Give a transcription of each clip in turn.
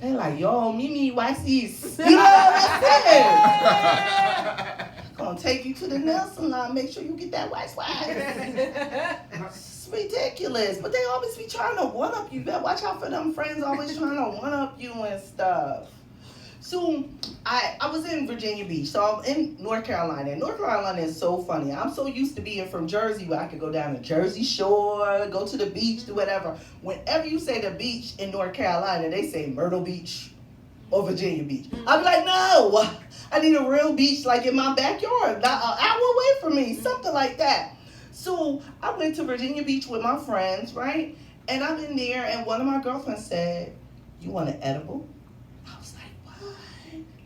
They like, yo, Mimi, waxes. You know what I'm saying? Gonna take you to the nail salon, make sure you get that wax. It's ridiculous. But they always be trying to one-up you. You better watch out for them friends always trying to one-up you and stuff. So I was in Virginia Beach, so I'm in North Carolina. And North Carolina is so funny. I'm so used to being from Jersey where I could go down to Jersey Shore, go to the beach, do whatever. Whenever you say the beach in North Carolina, they say Myrtle Beach or Virginia Beach. I'm like, no, I need a real beach like in my backyard, not an hour away from me, something like that. So I went to Virginia Beach with my friends, right? And I'm in there, and one of my girlfriends said, you want an edible? I was like, what?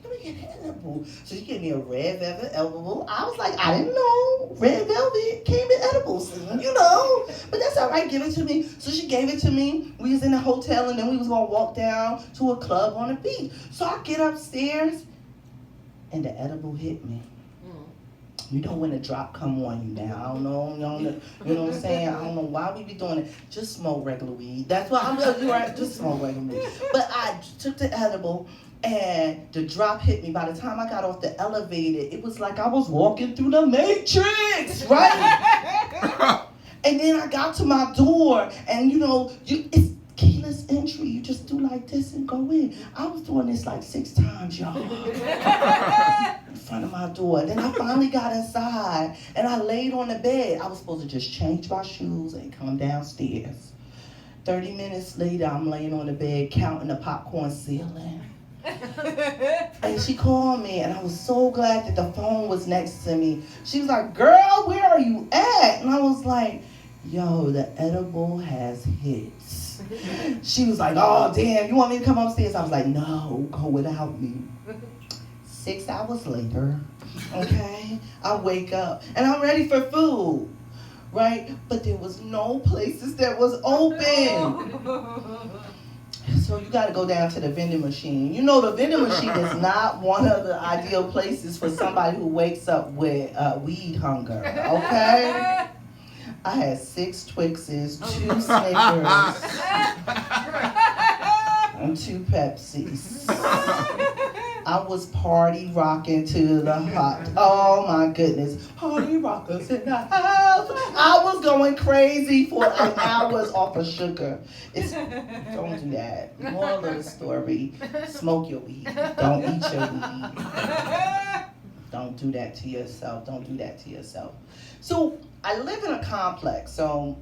Let me get an edible. So she gave me a red velvet edible. I was like, I didn't know red velvet came in edibles, you know. But that's all right, give it to me. So she gave it to me. We was in a hotel, and then we was going to walk down to a club on the beach. So I get upstairs, and the edible hit me. You know when the drop come on you now. I don't know, you know what I'm saying? I don't know why we be doing it. Just smoke regular weed. That's why I'm just right. Just smoke regular weed. But I took the edible and the drop hit me. By the time I got off the elevator, it was like I was walking through the Matrix, right? And then I got to my door, and it's keyless entry. You just do like this and go in. I was doing this like 6 times, y'all. In front of my door. Then I finally got inside and I laid on the bed. I was supposed to just change my shoes and come downstairs. 30 minutes later, I'm laying on the bed counting the popcorn ceiling. And she called me, and I was so glad that the phone was next to me. She was like, girl, where are you at? And I was like, yo, the edible has hit. She was like, oh, damn, you want me to come upstairs? I was like, no, go without me. 6 hours later, okay, I wake up, and I'm ready for food, right? But there was no places that was open. So you got to go down to the vending machine. You know the vending machine is not one of the ideal places for somebody who wakes up with weed hunger, okay? I had 6 Twixes, 2 Snickers, and 2 Pepsis. I was party rocking to the hot. Oh my goodness. Party rockers in the house. I was going crazy for hours off of sugar. Don't do that. Moral of the story, smoke your weed. Don't eat your weed. Don't do that to yourself. Don't do that to yourself. So I live in a complex, so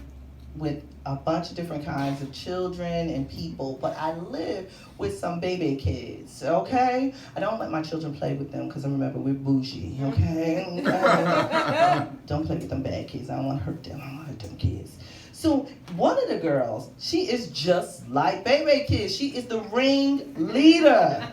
with a bunch of different kinds of children and people, but I live with some baby kids, okay? I don't let my children play with them because I remember we're bougie, okay? Don't play with them bad kids. I don't want to hurt them. I don't want to hurt them kids. So one of the girls, she is just like baby kids. She is the ring leader.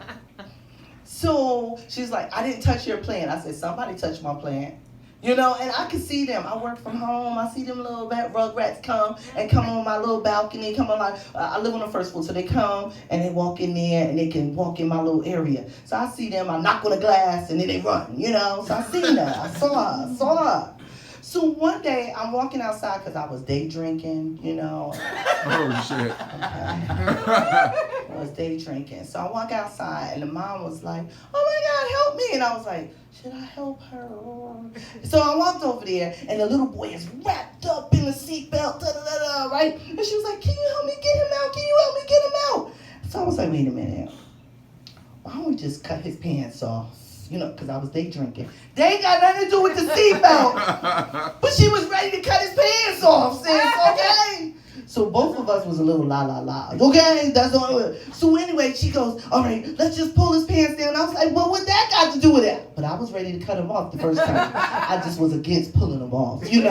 So she's like, I didn't touch your plant. I said, somebody touched my plant. And I can see them. I work from home. I see them little rugrats come on my little balcony. Come on, I live on the first floor, so they come and they walk in there and they can walk in my little area. So I see them. I knock on the glass and then they run. So I seen her. I saw her. So one day I'm walking outside because I was day drinking. Oh shit. I was day drinking. So I walk outside and the mom was like, oh my God, help me. And I was like, should I help her? So I walked over there, and the little boy is wrapped up in the seatbelt, right? And she was like, can you help me get him out? Can you help me get him out? So I was like, wait a minute. Why don't we just cut his pants off? Because I was day drinking. They ain't got nothing to do with the seatbelt. But she was ready to cut his pants off, sis, okay? So both of us was a little la. Okay, that's all. So anyway, she goes, all right, let's just pull his pants down. I was like, well, what that got to do with it? But I was ready to cut him off the first time. I just was against pulling him off, So then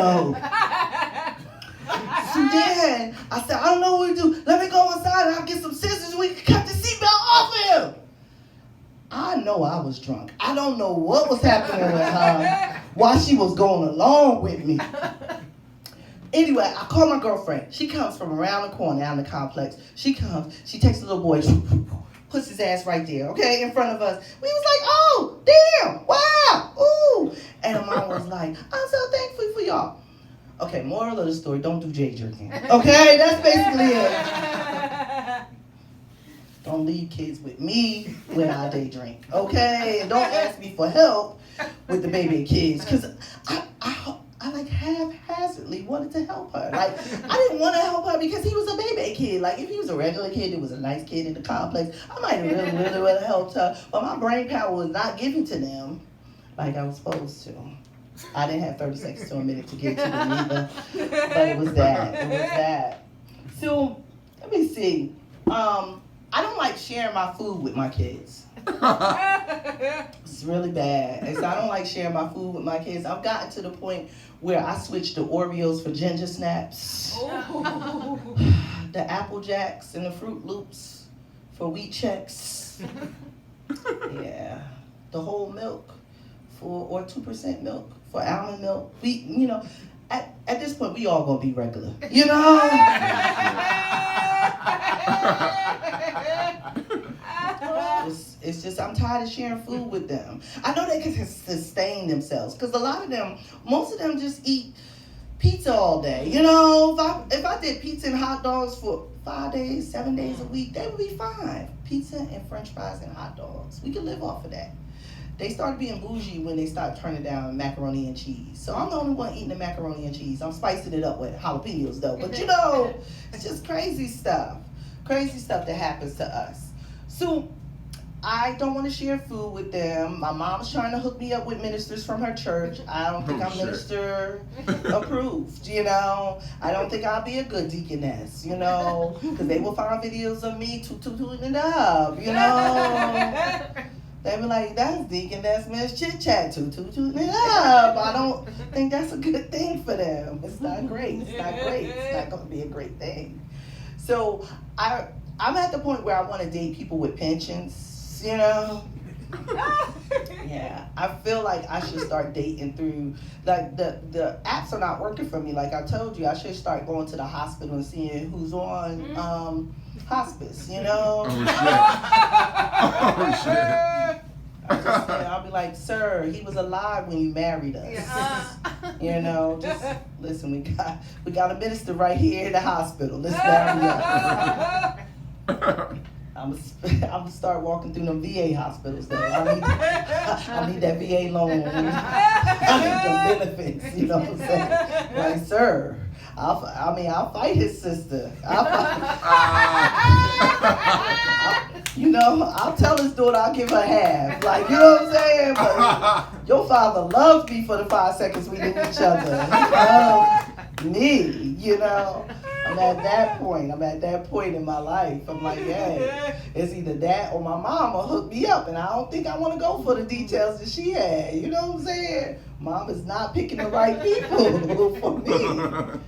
I said, I don't know what to do. Let me go inside and I'll get some scissors and we can cut the seatbelt off him. I know I was drunk. I don't know what was happening with her while she was going along with me. Anyway, I call my girlfriend. She comes from around the corner out in the complex. She comes. She takes the little boy, puts his ass right there, okay, in front of us. We was like, oh, damn, wow, ooh. And the mom was like, I'm so thankful for y'all. Okay, moral of the story, don't do J jerking. Okay, that's basically it. Don't leave kids with me when I day drink, okay? And don't ask me for help with the baby and kids, because I like haphazardly wanted to help her. Like, I didn't want to help her because he was a baby kid. Like, if he was a regular kid, it was a nice kid in the complex, I might have really would have helped her. But my brain power was not given to them like I was supposed to. I didn't have 30 seconds to a minute to get to them either. But it was that. It was that. So, let me see. I don't like sharing my food with my kids. It's really bad. I don't like sharing my food with my kids. I've gotten to the point where I switched the Oreos for Ginger Snaps, the Apple Jacks and the Fruit Loops for Wheat Checks. Yeah, the whole milk or 2% milk for almond milk. At this point, we all gonna be regular, you know. It's just I'm tired of sharing food with them. I know they can sustain themselves because most of them just eat pizza all day. You know, if I did pizza and hot dogs for 5 days, 7 days a week, they would be fine. Pizza and French fries and hot dogs. We could live off of that. They started being bougie when they started turning down macaroni and cheese. So I'm the only one eating the macaroni and cheese. I'm spicing it up with jalapenos though. But you know, it's just crazy stuff. Crazy stuff that happens to us. So I don't want to share food with them. My mom's trying to hook me up with ministers from her church. I don't think I'm minister approved, you know. I don't think I'll be a good deaconess, you know, because they will find videos of me tooting it up, you know. They be like, that's deacon, that's Miss Chit Chat, tooting it up. I don't think that's a good thing for them. It's not great. It's not great. It's not going to be a great thing. So I'm at the point where I want to date people with pensions, you know. Yeah, I feel like I should start dating through, like, the apps are not working for me. Like I told you, I should start going to the hospital and seeing who's on hospice, you know. Oh shit. I'll be like, sir, he was alive when you married us. You know, just listen, we got a minister right here in the hospital. Let's marry up. I'm gonna start walking through them VA hospitals though. I need that VA loan. I need them benefits, you know what I'm saying? Like, sir, I'll fight his sister. You know, I'll tell his daughter I'll give her half. Like, you know what I'm saying? But your father loved me for the 5 seconds we knew each other. He loved me, you know. I'm at that point in my life. I'm like, hey, it's either that or my mama hooked me up, and I don't think I want to go for the details that she had. You know what I'm saying? Mom is not picking the right people for me.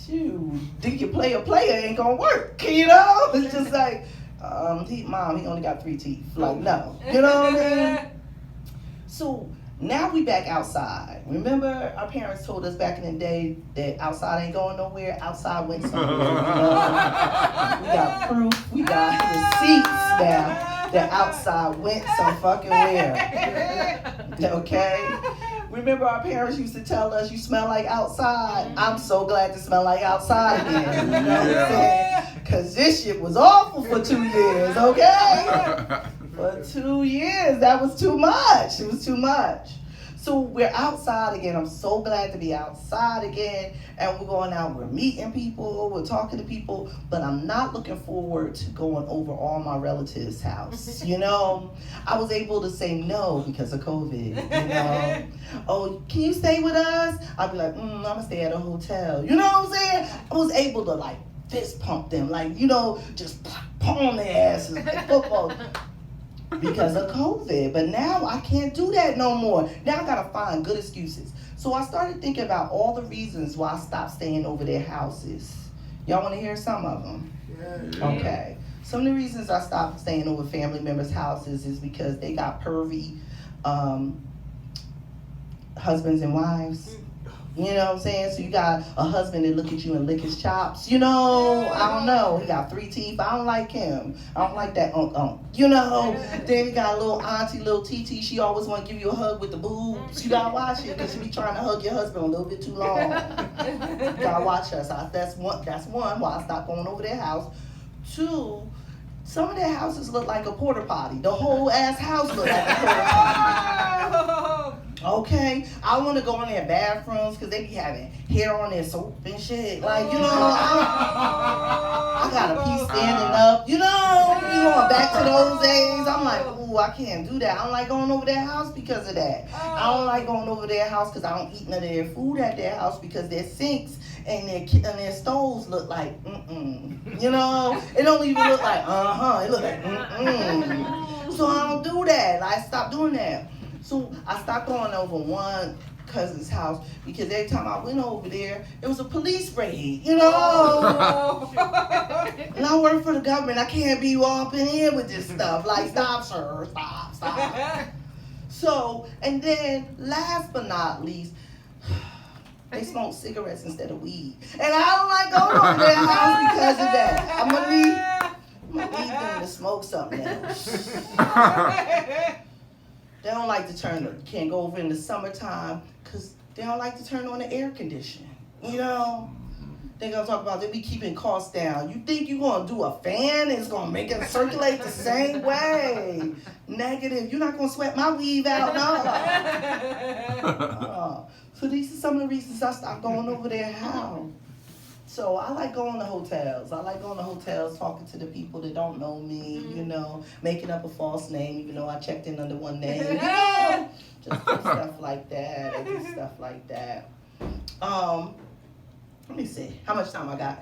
Shoot, Deacon player ain't gonna work. You know? It's just like, he only got 3 teeth. Like, no. You know what I mean? So now we back outside. Remember our parents told us back in the day that outside ain't going nowhere. Outside went somewhere. You know? We got proof. We got receipts now that outside went some fucking where. Okay? Remember our parents used to tell us, you smell like outside. I'm so glad to smell like outside again. You know what I'm saying? Because this shit was awful for 2 years, okay? For 2 years, that was too much. It was too much. So we're outside again. I'm so glad to be outside again. And we're going out, we're meeting people, we're talking to people. But I'm not looking forward to going over all my relatives' house. You know, I was able to say no because of COVID, you know. Oh, can you stay with us? I'd be like, I'm going to stay at a hotel. You know what I'm saying? I was able to, like, fist pump them. Like, you know, just palm their asses like football. Because of COVID. But now I can't do that no more. Now I gotta find good excuses. So I started thinking about all the reasons why I stopped staying over their houses. Y'all want to hear some of them? Yeah. Okay. Some of the reasons I stopped staying over family members' houses is because they got pervy husbands and wives. You know what I'm saying? So you got a husband that look at you and lick his chops. You know, I don't know. He got 3 teeth. I don't like him. I don't like that You know, then you got a little auntie, little TT. She always want to give you a hug with the boobs. You got to watch it because she be trying to hug your husband a little bit too long. You got to watch her. So that's one why I stopped going over their house. 2, Some of their houses look like a porta potty. The whole ass house look like a porta potty. Okay, I want to go in their bathrooms because they be having hair on their soap and shit. Like, you know, I gotta pee standing up. You know, you going back to those days. I'm like, ooh, I can't do that. I don't like going over their house because of that. I don't like going over their house because I don't eat none of their food at their house because their sinks and their stoves look like, You know, it don't even look like, It look like, So I don't do that. I stopped doing that. So I stopped going over one cousin's house because every time I went over there, it was a police raid, you know? And I work for the government. I can't be walking in with this stuff. Like, stop, sir. Stop. So, and then last but not least, they smoke cigarettes instead of weed. And I don't like going over their house because of that. I'm gonna need them to smoke something else. They don't like to can't go over in the summertime because they don't like to turn on the air conditioning. You know? They're going to talk about they be keeping costs down. You think you're going to do a fan and it's going to make it circulate the same way? Negative. You're not going to sweat my weave out, no. So these are some of the reasons I stopped going over their house. So I like going to hotels. I like going to hotels, talking to the people that don't know me, you know, making up a false name, even though I checked in under one name, you know, just do stuff like that. I do stuff like that. Let me see, how much time I got?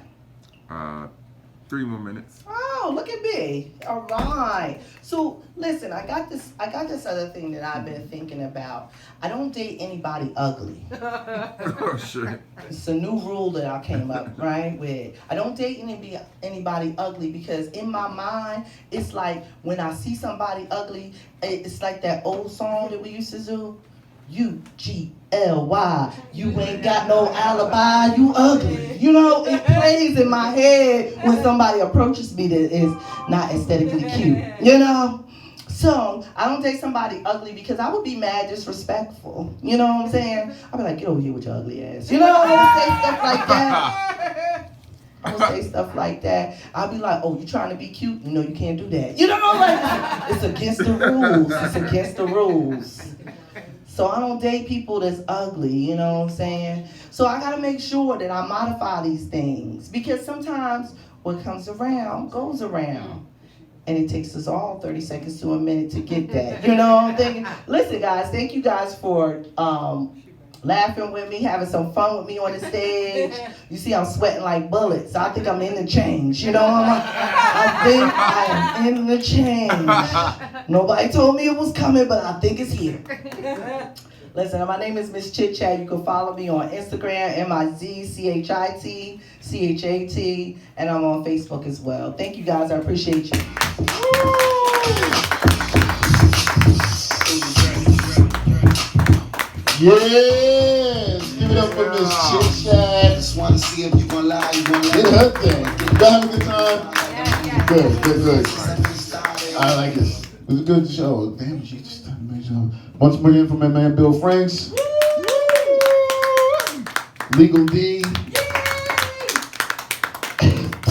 3 more minutes. Oh, look at me. All right. So listen, I got this other thing that I've been thinking about. I don't date anybody ugly. Oh shit. It's a new rule that I came up, right, with. I don't date anybody ugly because in my mind, it's like when I see somebody ugly, it's like that old song that we used to do. UGLY. You ain't got no alibi, you ugly. You know, it plays in my head when somebody approaches me that is not aesthetically cute. You know? So, I don't date somebody ugly because I would be mad disrespectful. You know what I'm saying? I'd be like, get over here with your ugly ass. You know, I would say stuff like that. I would say stuff like that. I'll be like, oh, you trying to be cute? No, you can't do that. You know, like, it's against the rules. It's against the rules. So I don't date people that's ugly, you know what I'm saying? So I gotta make sure that I modify these things because sometimes what comes around goes around. And it takes us all 30 seconds to a minute to get that. You know what I'm thinking? Listen, guys, thank you guys for laughing with me, having some fun with me on the stage. You see I'm sweating like bullets. I think I'm in the change, you know? I think I am in the change. Nobody told me it was coming, but I think it's here. Listen, my name is Miss Chit Chat. You can follow me on Instagram, MIZCHITCHAT, and I'm on Facebook as well. Thank you guys, I appreciate you. Yes! Give it up for Miss Chit Chat. Just want to see if you're going to lie, you're going to lie. Did her thing. Y'all have a good time? Yeah. Good. I like it. It was a good show. Damn, she just done a great show. Once again from my man Bill Franks. Legal D.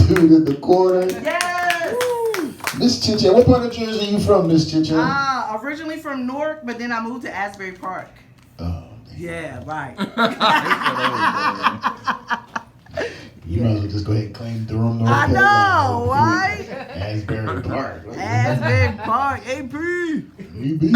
Dude in the corner. Yes! Miss Chit Chat. What part of Jersey are you from, Miss Chit Chat? Originally from Newark, but then I moved to Asbury Park. Oh, damn. Yeah, right. You might as well just go ahead and claim Durham, North I Carolina. know, right? Asbury Park. Asbury Park, AP. AB.